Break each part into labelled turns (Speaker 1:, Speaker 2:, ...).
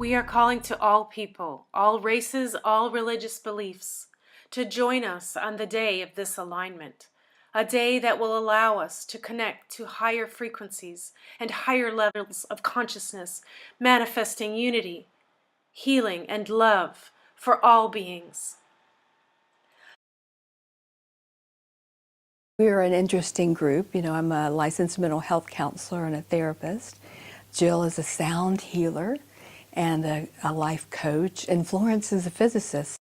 Speaker 1: We are calling to all people, all races, all religious beliefs, to join us on the day of this alignment, a day that will allow us to connect to higher frequencies and higher levels of consciousness, manifesting unity, healing, and love for all beings.
Speaker 2: We're an interesting group. I'm a licensed mental health counselor and a therapist. Jill is a sound healer and a life coach, and Florence is a physicist.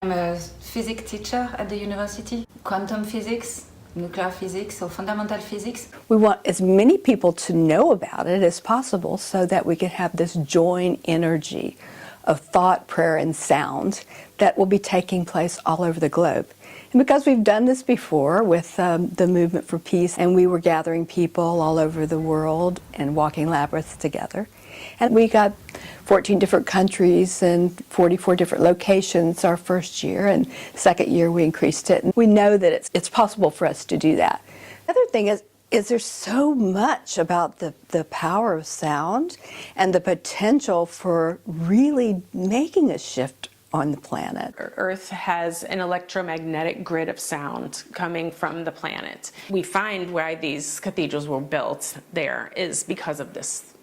Speaker 3: I'm a physics teacher at the university, quantum physics, nuclear physics, or fundamental physics.
Speaker 2: We want as many people to know about it as possible so that we can have this joint energy of thought, prayer, and sound that will be taking place all over the globe. And because we've done this before with the Movement for Peace, and we were gathering people all over the world and walking labyrinths together, and we got 14 different countries and 44 different locations our first year, and second year we increased it. And we know that it's possible for us to do that. The other thing is there's so much about the power of sound and the potential for really making a shift on the planet.
Speaker 1: Earth has an electromagnetic grid of sound coming from the planet. We find why these cathedrals were built there is because of this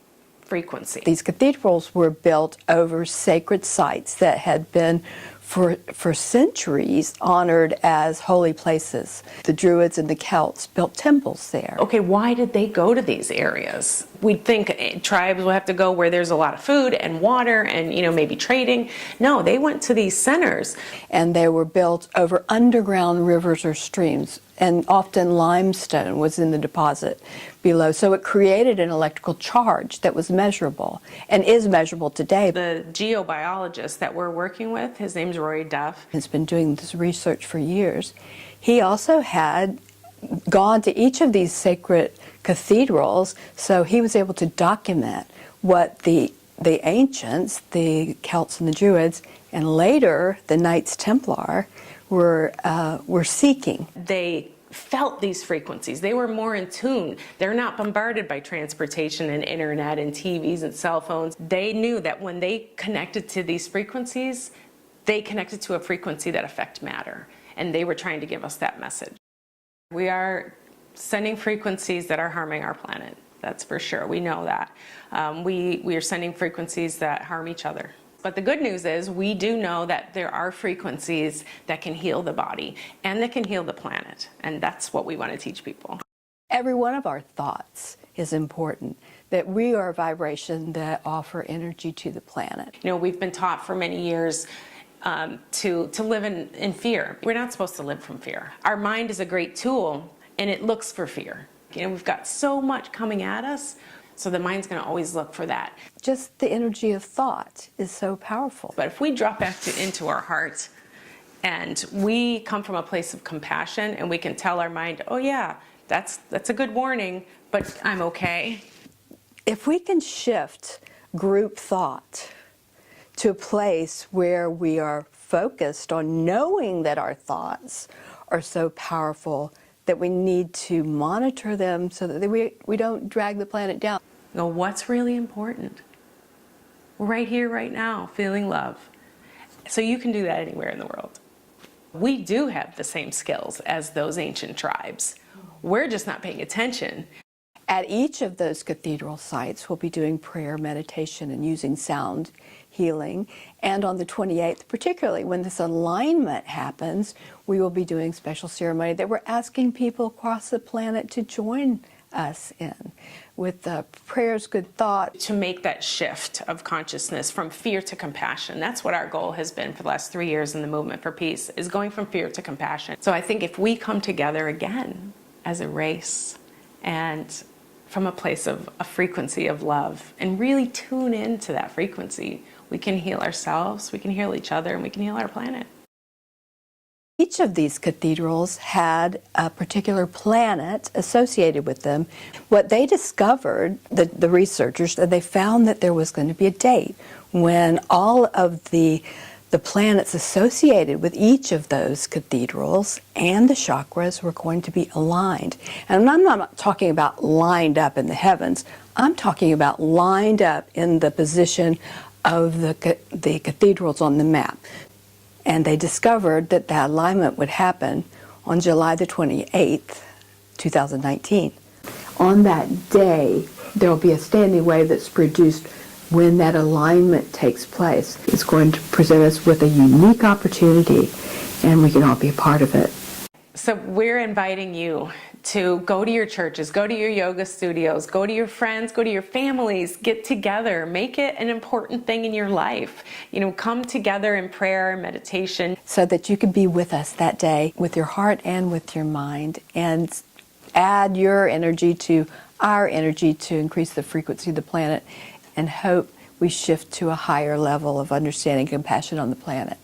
Speaker 1: frequency.
Speaker 2: These cathedrals were built over sacred sites that had been for centuries honored as holy places. The Druids and the Celts built temples there.
Speaker 1: Okay, why did they go to these areas? We'd think tribes will have to go where there's a lot of food and water and maybe trading. No, they went to these centers.
Speaker 2: And they were built over underground rivers or streams, and often limestone was in the deposit below. So it created an electrical charge that was measurable and is measurable today.
Speaker 1: The geobiologist that we're working with, his name's Rory Duff.
Speaker 2: He's been doing this research for years. He also had gone to each of these sacred cathedrals, so he was able to document what the ancients, the Celts and the Druids, and later the Knights Templar were seeking.
Speaker 1: They felt these frequencies. They were more in tune. They're not bombarded by transportation and internet and TVs and cell phones. They knew that when they connected to these frequencies, they connected to a frequency that affect matter. And they were trying to give us that message. We are sending frequencies that are harming our planet. That's for sure. We know that. We are sending frequencies that harm each other. But the good news is we do know that there are frequencies that can heal the body and that can heal the planet. And that's what we want to teach people.
Speaker 2: Every one of our thoughts is important, that we are a vibration that offer energy to the planet.
Speaker 1: We've been taught for many years to live in fear. We're not supposed to live from fear. Our mind is a great tool and it looks for fear. We've got so much coming at us. So the mind's going to always look for that.
Speaker 2: Just the energy of thought is so powerful.
Speaker 1: But if we drop back into our heart and we come from a place of compassion and we can tell our mind, oh yeah, that's a good warning, but I'm okay.
Speaker 2: If we can shift group thought to a place where we are focused on knowing that our thoughts are so powerful that we need to monitor them so that we don't drag the planet down.
Speaker 1: What's really important? We're right here, right now, feeling love. So you can do that anywhere in the world. We do have the same skills as those ancient tribes. We're just not paying attention.
Speaker 2: At each of those cathedral sites, we'll be doing prayer, meditation, and using sound healing. And on the 28th, particularly when this alignment happens, we will be doing special ceremony that we're asking people across the planet to join us in with prayers, good thought.
Speaker 1: To make that shift of consciousness from fear to compassion. That's what our goal has been for the last 3 years in the Movement for Peace, is going from fear to compassion. So I think if we come together again as a race and from a place of a frequency of love and really tune into that frequency, we can heal ourselves, we can heal each other, and we can heal our planet.
Speaker 2: Each of these cathedrals had a particular planet associated with them. What they discovered, the researchers, they found that there was going to be a date when all of the planets associated with each of those cathedrals and the chakras were going to be aligned. And I'm not talking about lined up in the heavens. I'm talking about lined up in the position of the cathedrals on the map. And they discovered that that alignment would happen on July the 28th, 2019. On that day, there will be a standing wave that's produced when that alignment takes place. It's going to present us with a unique opportunity, and we can all be a part of it.
Speaker 1: So we're inviting you to go to your churches, go to your yoga studios, go to your friends, go to your families, get together, make it an important thing in your life. You know, come together in prayer and meditation.
Speaker 2: So that you can be with us that day with your heart and with your mind, and add your energy to our energy to increase the frequency of the planet, and hope we shift to a higher level of understanding and compassion on the planet.